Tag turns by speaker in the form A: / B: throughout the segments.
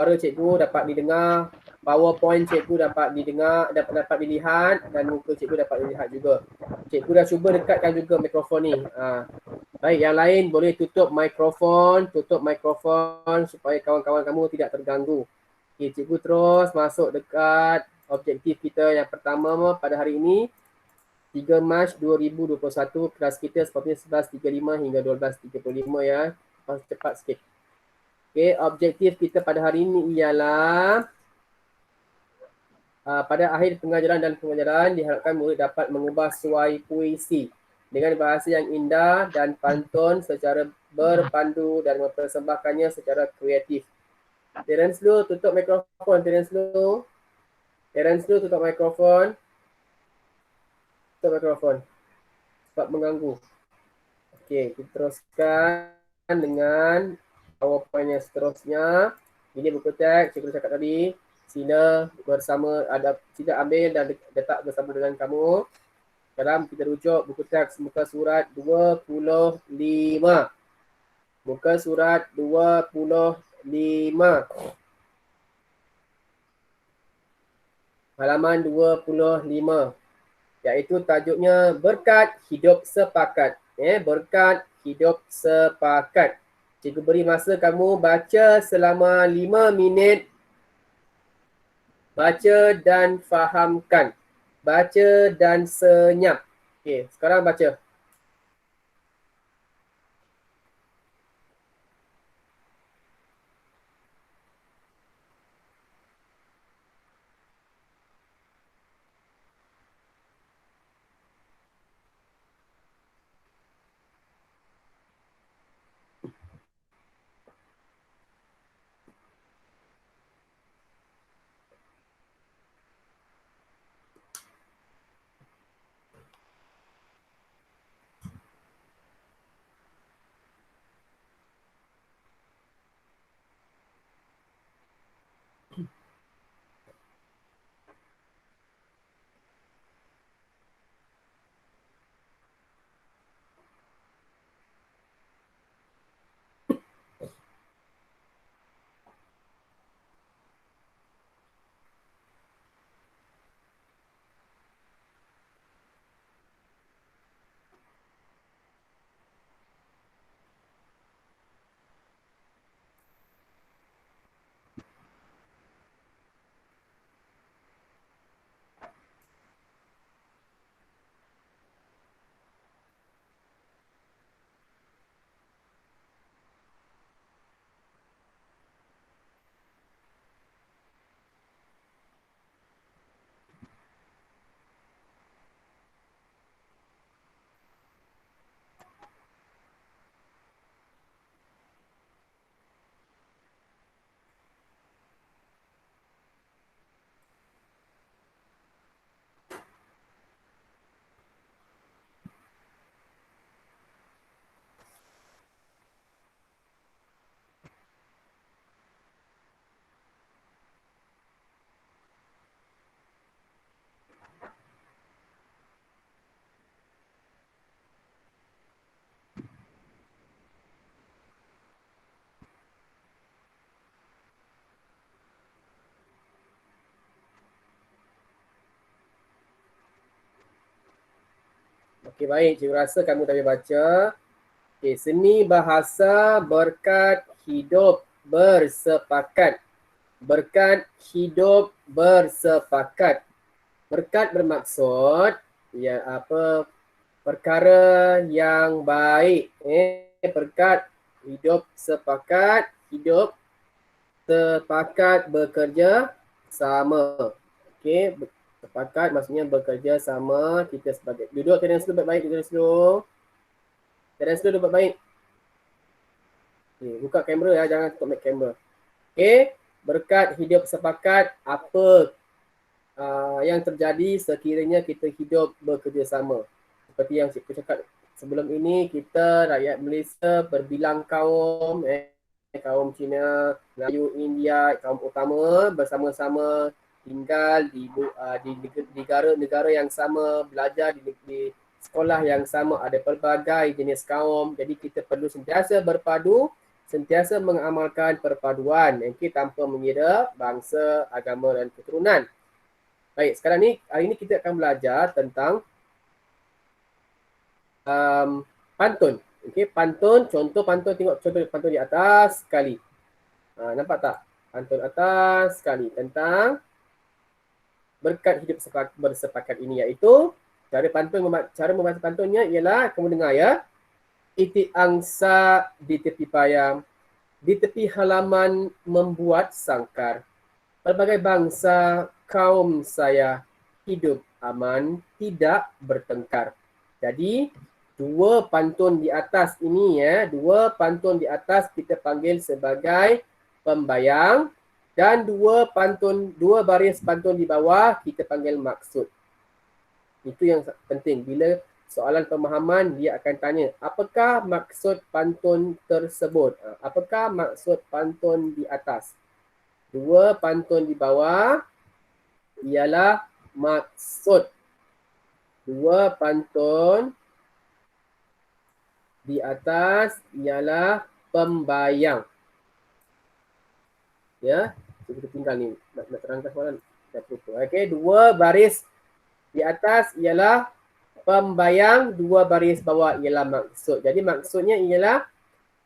A: suara cikgu dapat didengar, PowerPoint cikgu dapat didengar, dapat dilihat, dan muka cikgu dapat dilihat juga. Cikgu dah cuba dekatkan juga mikrofon ni. Baik, yang lain boleh tutup mikrofon supaya kawan-kawan kamu tidak terganggu. Okay, cikgu terus masuk dekat objektif kita yang pertama pada hari ini. 3 Mac 2021, kelas kita sepertinya 11.35 hingga 12.35 ya. Cepat sikit. Okay, objektif kita pada hari ini ialah pada akhir pengajaran diharapkan murid dapat mengubah suai puisi dengan bahasa yang indah dan pantun secara berpandu dan mempersembahkannya secara kreatif. Terence Lu, tutup mikrofon. Terence Lu, tutup mikrofon. Tutup mikrofon. Sebab mengganggu. Okey, kita teruskan dengan PowerPoint yang seterusnya. Ini buku teks, cikgu cakap tadi. Sila bersama, sila ambil dan letak bersama dengan kamu. Sekarang kita rujuk buku teks muka surat 25. Muka surat 25. Halaman 25. Iaitu tajuknya Berkat Hidup Sepakat. Berkat Hidup Sepakat. Cikgu beri masa kamu baca selama 5 minit. Baca dan fahamkan. Baca dan senyap. Okey, sekarang baca. Okey, baik. Cikgu rasa kamu dah baca. Okey, seni bahasa berkat hidup bersepakat. Berkat hidup bersepakat. Berkat bermaksud ya apa perkara yang baik. Berkat hidup sepakat, hidup sepakat bekerja sama. Okey, sepakat maksudnya bekerja sama kita sebagai. Duduk Terence Lu baik-baik, Terence Lu. Terence Lu duduk baik. Okay, buka kamera ya, jangan tutup mic kamera. Okey, berkat hidup sepakat apa yang terjadi sekiranya kita hidup bekerjasama. Seperti yang cikgu cakap sebelum ini, kita rakyat Malaysia berbilang kaum, kaum Cina, Melayu, India, kaum utama bersama-sama tinggal di negara yang sama, belajar di sekolah yang sama, ada pelbagai jenis kaum. Jadi kita perlu sentiasa berpadu sentiasa mengamalkan perpaduan, okay, tanpa mengira bangsa, agama dan keturunan. Baik, sekarang ni, hari ni kita akan belajar tentang pantun. Okay, pantun, contoh pantun, tengok contoh pantun di atas sekali. Nampak tak? Pantun atas sekali tentang berkat hidup bersepakat ini, iaitu cara membaca pantunnya ialah kamu dengar ya. Itik angsa di tepi payang, di tepi halaman membuat sangkar. Pelbagai bangsa kaum saya hidup aman, tidak bertengkar. Jadi dua pantun di atas ini ya, dua pantun di atas kita panggil sebagai pembayang, dan dua baris pantun di bawah kita panggil maksud. Itu yang penting. Bila soalan pemahaman, dia akan tanya, apakah maksud pantun tersebut? Apakah maksud pantun di atas? Dua pantun di bawah ialah maksud. Dua pantun di atas ialah pembayang. Ya, kita tinggal ni. Nak terangkan soalan. Okey, dua baris di atas ialah pembayang, dua baris bawah ialah maksud. Jadi maksudnya ialah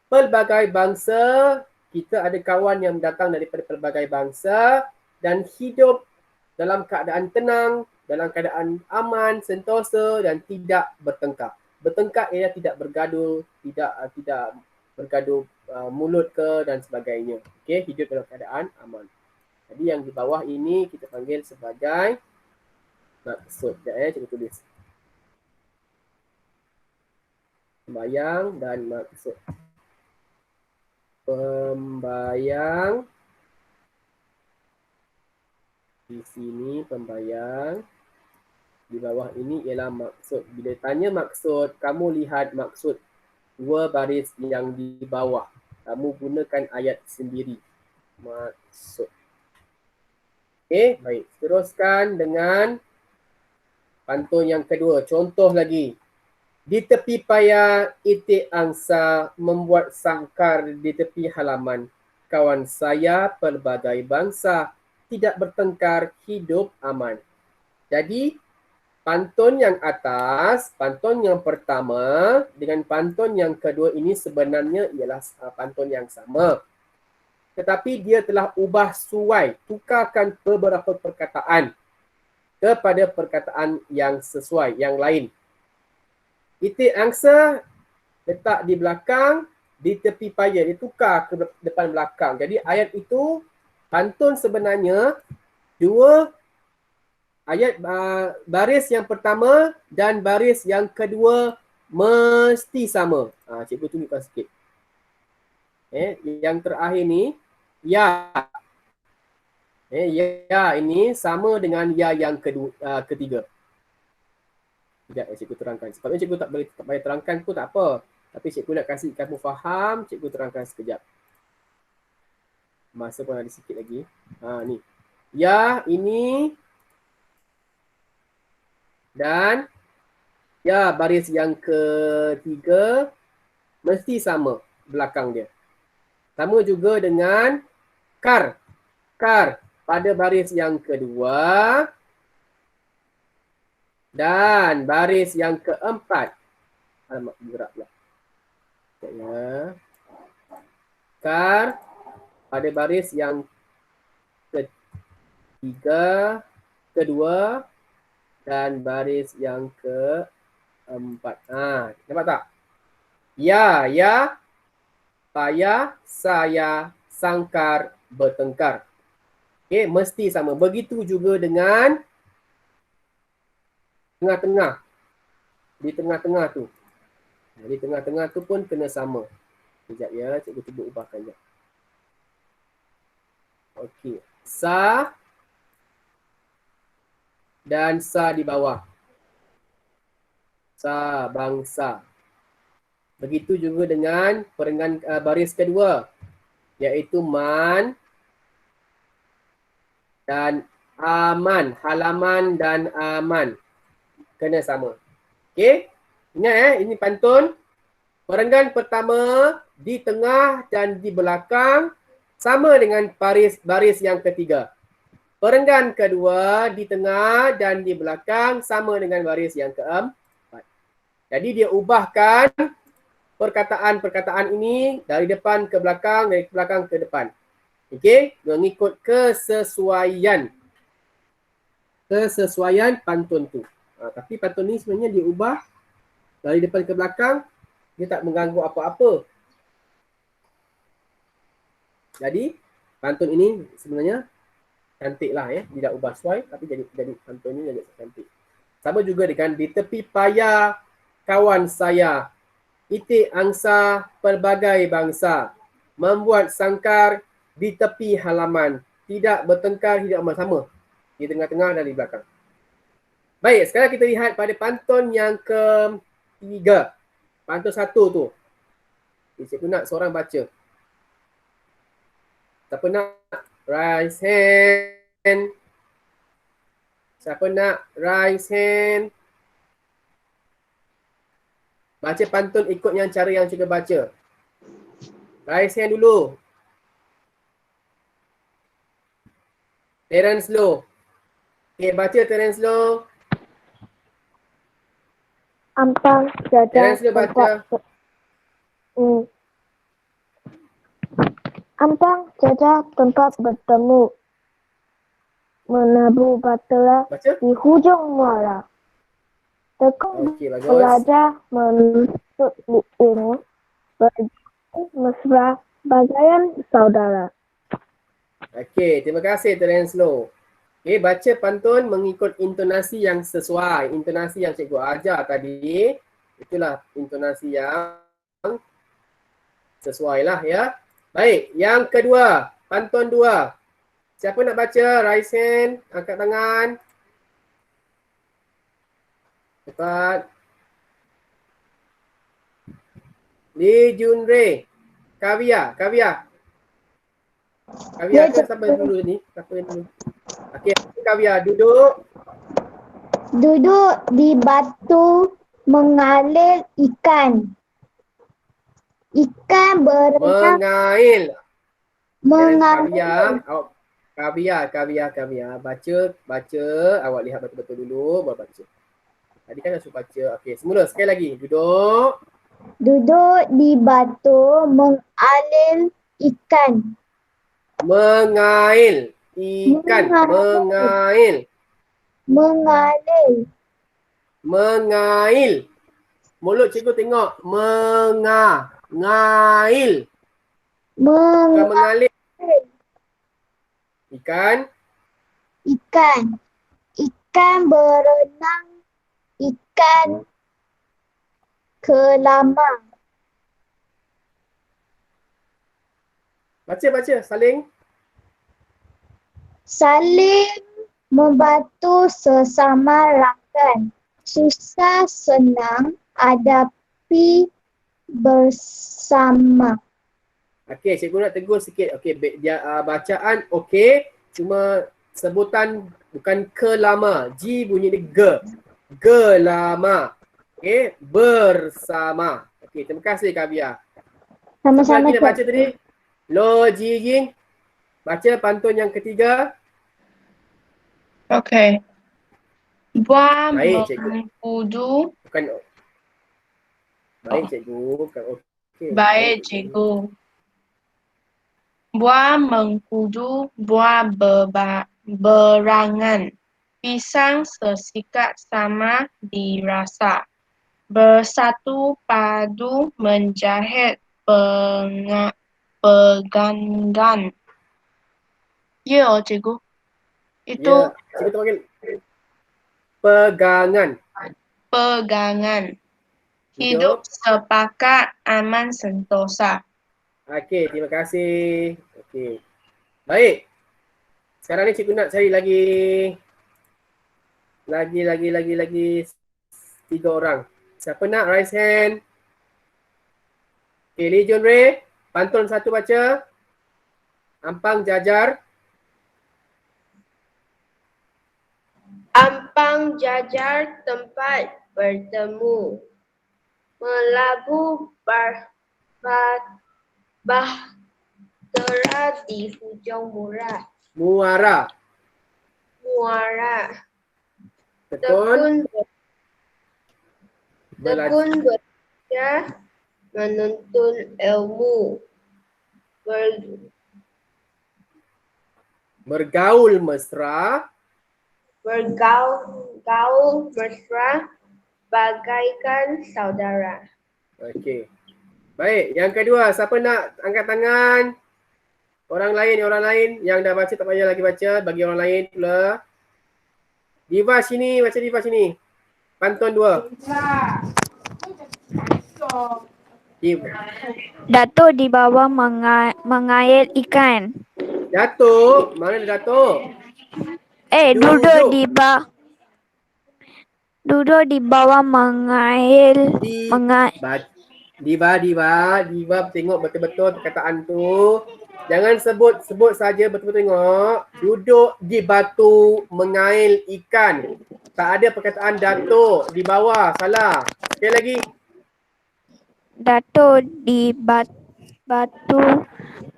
A: pelbagai bangsa, kita ada kawan yang datang daripada pelbagai bangsa dan hidup dalam keadaan tenang, dalam keadaan aman, sentosa dan tidak bertengkar. Bertengkar ialah tidak bergaduh, tidak bergaduh mulut ke dan sebagainya. Okey, hidup dalam keadaan aman. Jadi yang di bawah ini kita panggil sebagai maksud. Sekejap cikgu tulis. Pembayang dan maksud. Pembayang. Di sini pembayang. Di bawah ini ialah maksud. Bila tanya maksud, kamu lihat maksud dua baris yang di bawah. Kamu gunakan ayat sendiri. Maksud. Okey, baik. Teruskan dengan pantun yang kedua. Contoh lagi. Di tepi paya itik angsa membuat sangkar di tepi halaman. Kawan saya pelbagai bangsa tidak bertengkar, hidup aman. Jadi pantun yang atas, pantun yang pertama dengan pantun yang kedua ini sebenarnya ialah pantun yang sama. Tetapi dia telah ubah suai, tukarkan beberapa perkataan kepada perkataan yang sesuai, yang lain. Itik angsa letak di belakang, di tepi paya, dia tukar ke depan belakang. Jadi ayat itu, pantun sebenarnya dua ayat, baris yang pertama dan baris yang kedua mesti sama. Cikgu tunjukkan sikit. Yang terakhir ni, ya. Ya ini sama dengan ya yang ketiga. Sekejap cikgu terangkan. Sebabnya cikgu tak boleh terangkan pun tak apa. Tapi cikgu nak kasih kamu faham, cikgu terangkan sekejap. Masa pun ada sikit lagi. Ni. Ya ini dan ya baris yang ketiga mesti sama belakang dia. Sama juga dengan kar. Kar pada baris yang kedua dan baris yang keempat. Alamak, gerak pula. Ya. Kar pada baris yang ketiga, kedua dan baris yang keempat. Nampak tak? Ya, payah, saya, sangkar, bertengkar. Okey, mesti sama. Begitu juga dengan tengah-tengah. Di tengah-tengah tu. Di tengah-tengah tu pun kena sama. Sekejap ya, cikgu cuba ubahkan sekejap. Okey. Sa dan sa di bawah. Sa, bangsa. Begitu juga dengan perenggan baris kedua, iaitu man dan aman. Halaman dan aman. Kena sama. Okey? Ingat ini pantun Perenggan pertama di tengah dan di belakang sama dengan baris yang ketiga. Perenggan kedua di tengah dan di belakang sama dengan baris yang keempat. Jadi dia ubahkan perkataan-perkataan ini dari depan ke belakang, dari belakang ke depan. Okey, mengikut kesesuaian pantun tu. Tapi pantun ni sebenarnya diubah dari depan ke belakang, dia tak mengganggu apa-apa. Jadi pantun ini sebenarnya cantik lah ya, tidak ubah suai tapi jadi pantun ini jadi cantik. Sama juga dengan di tepi paya kawan saya, itik angsa pelbagai bangsa, membuat sangkar di tepi halaman, tidak bertengkar, tidak bersama, di tengah-tengah dan di belakang. Baik, sekarang kita lihat pada pantun yang ketiga. Pantun satu tu. Cikgu nak seorang baca. Siapa nak raise hand? Siapa nak raise hand? Baca pantun ikut yang cara yang cikgu baca. Raise hand dulu. Terence Low. Okay, baca Terence Low.
B: Ampang jadah
A: Terence Low baca.
B: Ampang jadah tempat bertemu, menabuh bahtera
A: Baca.
B: di hujung muara. Tekung
A: Okey, bagus.
B: pelajar menuntut ilmu, mesra bagaian saudara.
A: Okey, terima kasih Terence Low. Okey, baca pantun mengikut intonasi yang sesuai. Intonasi yang cikgu ajar tadi, itulah intonasi yang sesuai lah ya. Baik, yang kedua, pantun 2. Siapa nak baca? Raise hand, angkat tangan. Cepat. Lee Jun Ray. Kavia ke siapa dulu ni? Siapa yang dulu? Okey, Kavia duduk.
B: Duduk di batu mengalir ikan. Ikan berenang
A: Mengail.
B: mengalir.
A: Kavia. Baca. Awak lihat betul-betul dulu, baru baca. Tadi kan dah suruh baca. Okey, semula sekali lagi. Duduk.
B: Duduk di batu mengalir ikan.
A: Mengail. Ikan.
B: Mengalir.
A: Mengail. Mulut cikgu tengok. Mengail. Bukan mengalir. Ikan.
B: Ikan berenang. Ikan kelamang.
A: Baca. Saling.
B: Saling membantu sesama rakan. Susah senang hadapi bersama.
A: Okey, cikgu nak tegur sikit. Okey, bacaan okey. Cuma sebutan bukan kelama. G bunyi dia ge. Gelama. Okey, bersama. Okey, terima kasih Kavia.
B: Sama-sama.
A: Siapa lagi nak baca tadi? Lo Ji Ying. Baca pantun yang ketiga.
C: Okey. Buah
A: Baik, cikgu.
C: mengkudu.
A: Bukan. Baik, cikgu. Bukan okey.
C: Baik, cikgu. Buah mengkudu, buah berangan. Pisang sesikat sama dirasa. Bersatu padu menjahit pegangan. Ya, cikgu. Itu
A: Ya, cikgu terpanggil pegangan.
C: Hidup sepakat, aman sentosa.
A: Okey, terima kasih. Okey. Baik. Sekarang ni cikgu nak cari lagi 3 orang. Siapa nak raise hand? Okay, Lee Jun Ray. Pantun 1 baca. Ampang jajar.
D: Ampang jajar tempat bertemu.
C: Melabuh bahtera di hujung
A: Muara.
C: muara.
A: Tekun.
C: Tekun belajar menuntut ilmu.
A: Bergaul mesra.
C: Bergaul mesra bagaikan saudara.
A: Okey. Baik, yang kedua, siapa nak angkat tangan? Orang lain yang dah baca tak payah lagi baca, bagi orang lain pula. Diva sini, baca Diva sini. Pantun 2. Diva.
B: Datuk di bawah mengail ikan.
A: Datuk, mana ada Datuk?
B: Duduk di bawah mengail
A: Diva tengok betul-betul perkataan tu. Jangan sebut saja, betul-betul tengok. Duduk di batu mengail ikan. Tak ada perkataan datuk di bawah, salah. Sekali lagi.
B: Datuk di batu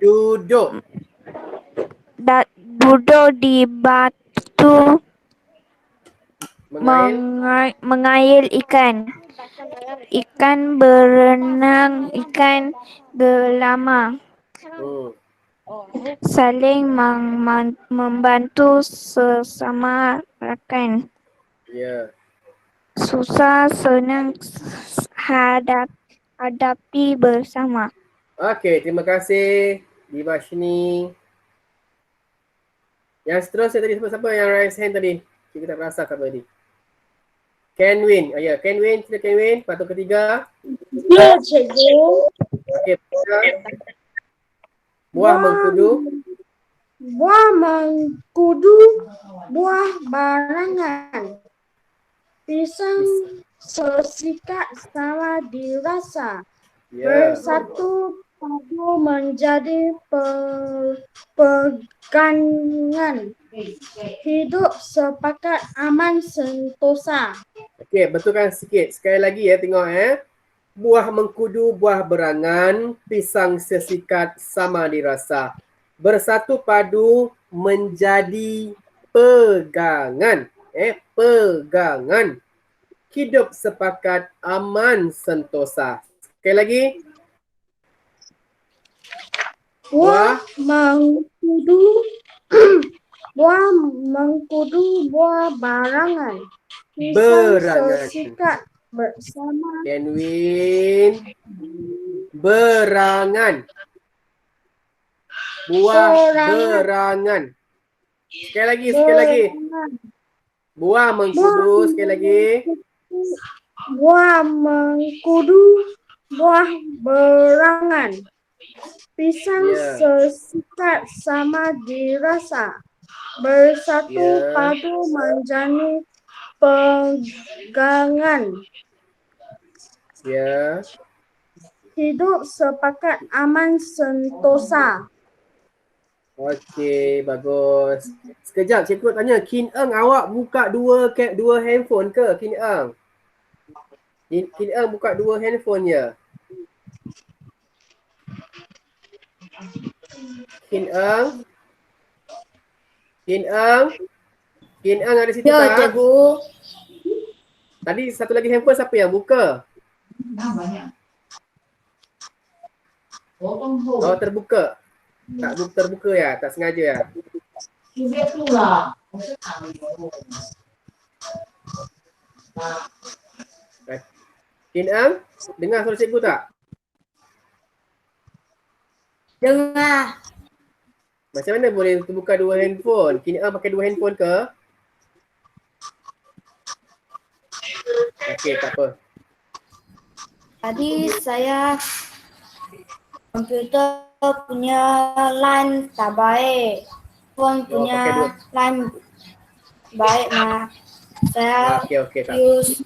A: Duduk.
B: duduk di batu mengail ikan. Ikan berenang, ikan gelama. Saling membantu sesama rakan.
A: Ya.
B: Susah senang hadapi bersama.
A: Okey, terima kasih Diva sini. Yang seterusnya tadi siapa yang raise hand tadi? Kita tak rasa siapa tadi. Kenwin. Ya, Kenwin, sila Kenwin. Patut ketiga.
B: Ya, cikgu.
A: Okey, buah mengkudu.
B: Buah mengkudu, buah barangan. Pisang sesikat sama dirasa.
A: Ya.
B: Bersatu padu menjadi pegangan. Hidup sepakat aman sentosa.
A: Okey, betulkan sikit. Sekali lagi ya, tengok Buah mengkudu, buah berangan, pisang sesikat sama dirasa. Bersatu padu menjadi pegangan. Pegangan. Hidup sepakat aman sentosa. Sekali lagi.
B: Buah mengkudu, buah barangan. Pisang sesikat bersama.
A: Kenwin. Berangan. Buah berangan. Sekali lagi. Buah mengkudu, sekali lagi.
B: Buah mengkudu, buah berangan. Pisang sesikat sama dirasa. Bersatu padu menjadi pegangan.
A: Ya.
B: Hidup sepakat aman sentosa.
A: Okey, bagus. Sekejap, cikgu tanya, Kin Eng awak buka dua handphone ke, Kin Eng? Kin Eng buka dua handphone ya? Kin Eng? Kin Eng ada situ tak? Ya, cikgu. Tadi satu lagi handphone siapa yang buka? Oh, terbuka. Tak terbuka ya? Tak sengaja ya? Kin Ang, dengar suara cikgu tak?
B: Dengar.
A: Macam mana boleh terbuka dua handphone? Kin Ang pakai dua handphone ke? Okey, tak apa.
B: Tadi saya komputer punya line tak baik. Phone punya line baik mah. Saya
A: Okey, tak
B: use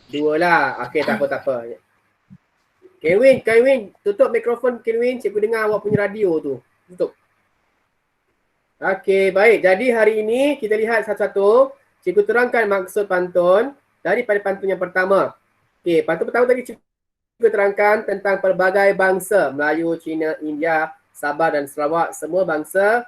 A: dua lah. Okey, tak apa. Kenwin, tutup mikrofon Kenwin. Cikgu dengar awak punya radio tu. Tutup. Okey, baik. Jadi hari ini kita lihat satu-satu. Cikgu terangkan maksud pantun daripada pantun yang pertama. Okey, pantun pertama tadi cikgu terangkan tentang pelbagai bangsa, Melayu, Cina, India, Sabah dan Sarawak. Semua bangsa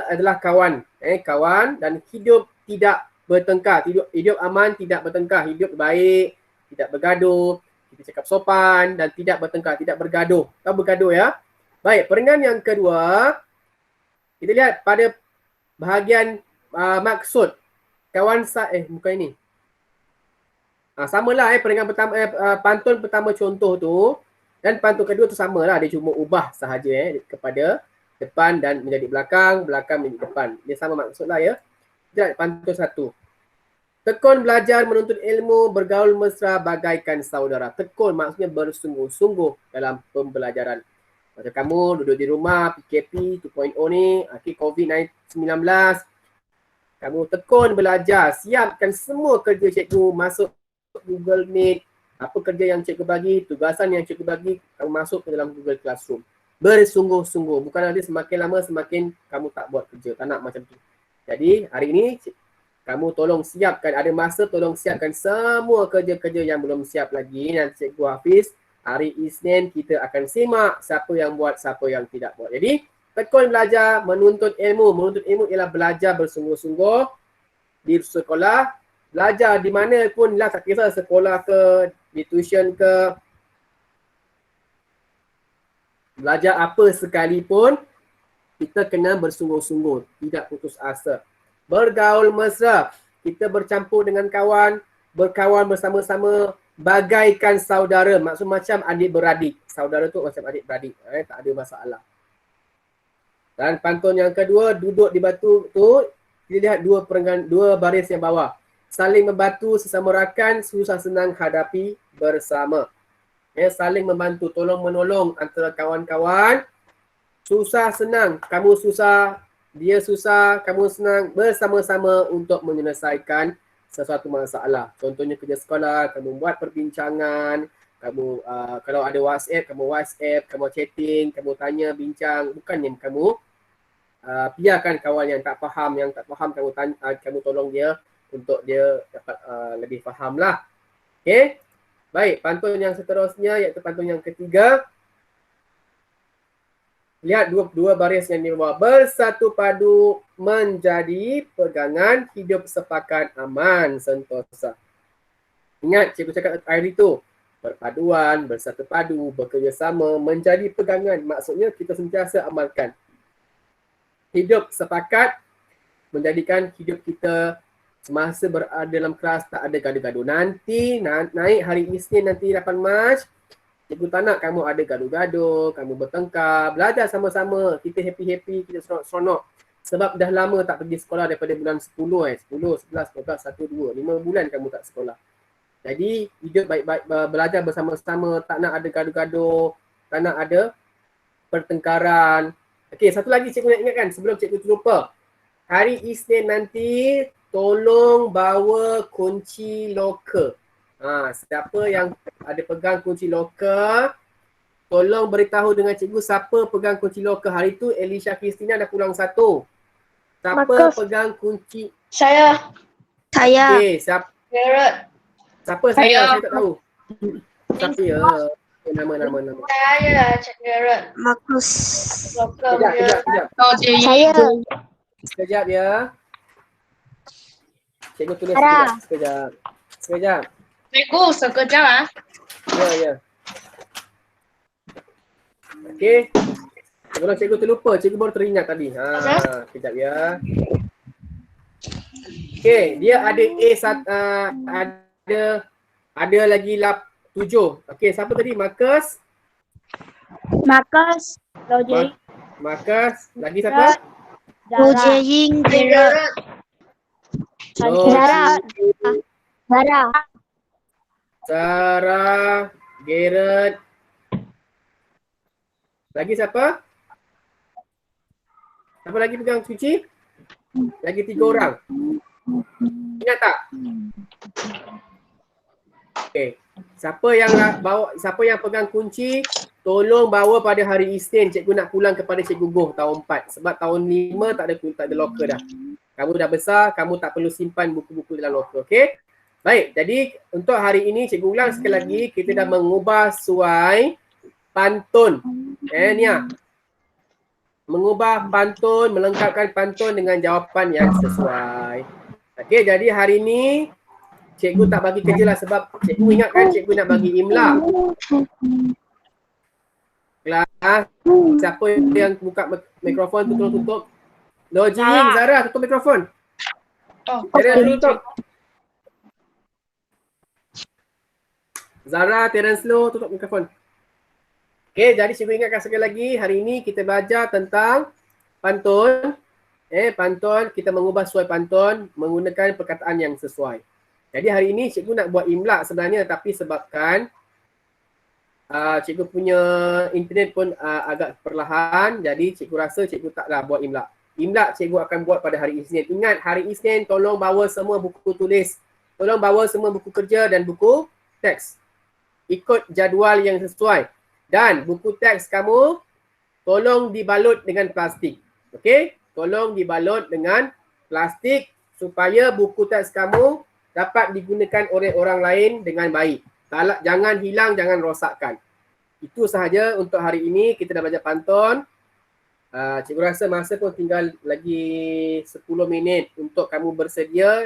A: adalah kawan. Kawan dan hidup tidak bertengkar. Hidup aman, tidak bertengkar. Hidup baik, tidak bergaduh. Kita cakap sopan dan tidak bertengkar, tidak bergaduh. Tahu bergaduh ya? Baik, perengan yang kedua, kita lihat pada bahagian maksud. Bukan ini. Samalah perengan pertama, pantun pertama contoh tu dan pantun kedua tu samalah, dia cuma ubah sahaja kepada depan dan menjadi belakang, belakang menjadi depan. Dia sama maksudlah ya. Lihat pantun satu. Tekun belajar menuntut ilmu, bergaul mesra bagaikan saudara. Tekun maksudnya bersungguh-sungguh dalam pembelajaran. Macam kamu duduk di rumah, PKP 2.0 ni, COVID-19, kamu tekun belajar, siapkan semua kerja cikgu, masuk Google Meet, apa kerja yang cikgu bagi, tugasan yang cikgu bagi, kamu masuk ke dalam Google Classroom. Bersungguh-sungguh, bukan nanti semakin lama semakin kamu tak buat kerja, tak nak macam tu. Jadi hari ini kamu tolong siapkan, ada masa tolong siapkan semua kerja-kerja yang belum siap lagi. Nanti Cikgu Hafiz hari Isnin kita akan simak siapa yang buat, siapa yang tidak buat. Jadi tekun belajar, menuntut ilmu. Menuntut ilmu ialah belajar bersungguh-sungguh di sekolah. Belajar di mana pun lah, tak kisah sekolah ke, di tuition ke. Belajar apa sekalipun, kita kena bersungguh-sungguh, tidak putus asa. Bergaul mesra, kita bercampur dengan kawan, berkawan bersama-sama, bagaikan saudara. Maksud macam adik-beradik. Saudara tu macam adik-beradik, tak ada masalah. Dan pantun yang kedua, duduk di batu tu, kita lihat dua baris yang bawah. Saling membantu sesama rakan, susah senang hadapi bersama. Saling membantu, tolong menolong antara kawan-kawan. Susah senang, kamu susah, dia susah, kamu senang, bersama-sama untuk menyelesaikan sesuatu masalah. Contohnya kerja sekolah, kamu buat perbincangan, kamu kalau ada WhatsApp, kamu chatting, kamu tanya, bincang. Bukannya kamu biarkan kawan yang tak faham kamu tanya, kamu tolong dia untuk dia dapat lebih faham lah. Okay. Baik, pantun yang seterusnya iaitu pantun yang ketiga. Lihat dua baris yang di bawah. Bersatu padu menjadi pegangan, hidup sepakat, aman, sentosa. Ingat cikgu cakap hari itu. Perpaduan, bersatu padu, bekerjasama, menjadi pegangan. Maksudnya kita sentiasa amalkan. Hidup sepakat menjadikan hidup kita semasa berada dalam kelas tak ada gaduh-gaduh. Nanti naik hari Isnin nanti 8 Mac, cikgu tak nak kamu ada gaduh-gaduh, kamu bertengkar, belajar sama-sama, kita happy-happy, kita seronok-seronok. Sebab dah lama tak pergi sekolah daripada bulan 10, 10, 11, 12, 1, 2, 5 bulan kamu tak sekolah. Jadi hidup baik-baik, belajar bersama-sama, tak nak ada gaduh-gaduh, tak nak ada pertengkaran. Okey, satu lagi cikgu nak ingatkan sebelum cikgu terlupa. Hari Isnin nanti tolong bawa kunci loker. Siapa yang ada pegang kunci loker, tolong beritahu dengan cikgu siapa pegang kunci loker. Hari tu Elisha Christina dah pulang satu. Siapa pegang kunci?
C: Saya.
A: Okey, siapa? Siapa saya? Saya tak tahu. Siapa ya? Nama.
C: Saya Cik Garrett.
B: Markus.
A: Kejap.
B: Saya.
A: Sekejap ya. Cikgu tulis sekejap.
C: Cikgu, sekejap.
A: Ya. Okey. Sebelum cikgu terlupa, cikgu baru teringat tadi. Sekejap ya. Okey, dia ada ada lagi 7. Okey, siapa tadi? Markus,
B: Lojeng.
A: Markus, lagi siapa?
B: Lojeng.
A: Sarah, Garrett. Lagi siapa? Siapa lagi pegang kunci? Lagi 3 orang. Ingat tak? Okey. Siapa yang pegang kunci, tolong bawa pada hari Isnin. Cikgu nak pulang kepada Cikgu Goh tahun 4. Sebab tahun 5 tak ada locker dah. Kamu dah besar, kamu tak perlu simpan buku-buku dalam locker, okey? Baik, jadi untuk hari ini cikgu ulang sekali lagi, kita dah mengubah suai pantun. Ni ah. Mengubah pantun, melengkapkan pantun dengan jawapan yang sesuai. Okey, jadi hari ini cikgu tak bagi kerja lah sebab cikgu ingatkan cikgu nak bagi imla. Kelas, siapa yang buka mikrofon tu tolong tutup. Lojing, Zara tutup mikrofon.
C: Oh,
A: Terence tutup. Zara, Terence Low tutup mikrofon. Okey, jadi cikgu ingatkan sekali lagi, hari ini kita belajar tentang pantun. Pantun, kita mengubah suai pantun menggunakan perkataan yang sesuai. Jadi hari ini cikgu nak buat imla sebenarnya, tapi sebabkan cikgu punya internet pun agak perlahan, jadi cikgu rasa cikgu taklah buat imla. Imla cikgu akan buat pada hari Isnin. Ingat, hari Isnin tolong bawa semua buku tulis. Tolong bawa semua buku kerja dan buku teks. Ikut jadual yang sesuai. Dan buku teks kamu tolong dibalut dengan plastik. Okey? Tolong dibalut dengan plastik supaya buku teks kamu dapat digunakan oleh orang lain dengan baik. Jangan hilang, jangan rosakkan. Itu sahaja untuk hari ini. Kita dah belajar pantun. Cikgu rasa masa pun tinggal lagi 10 minit untuk kamu bersedia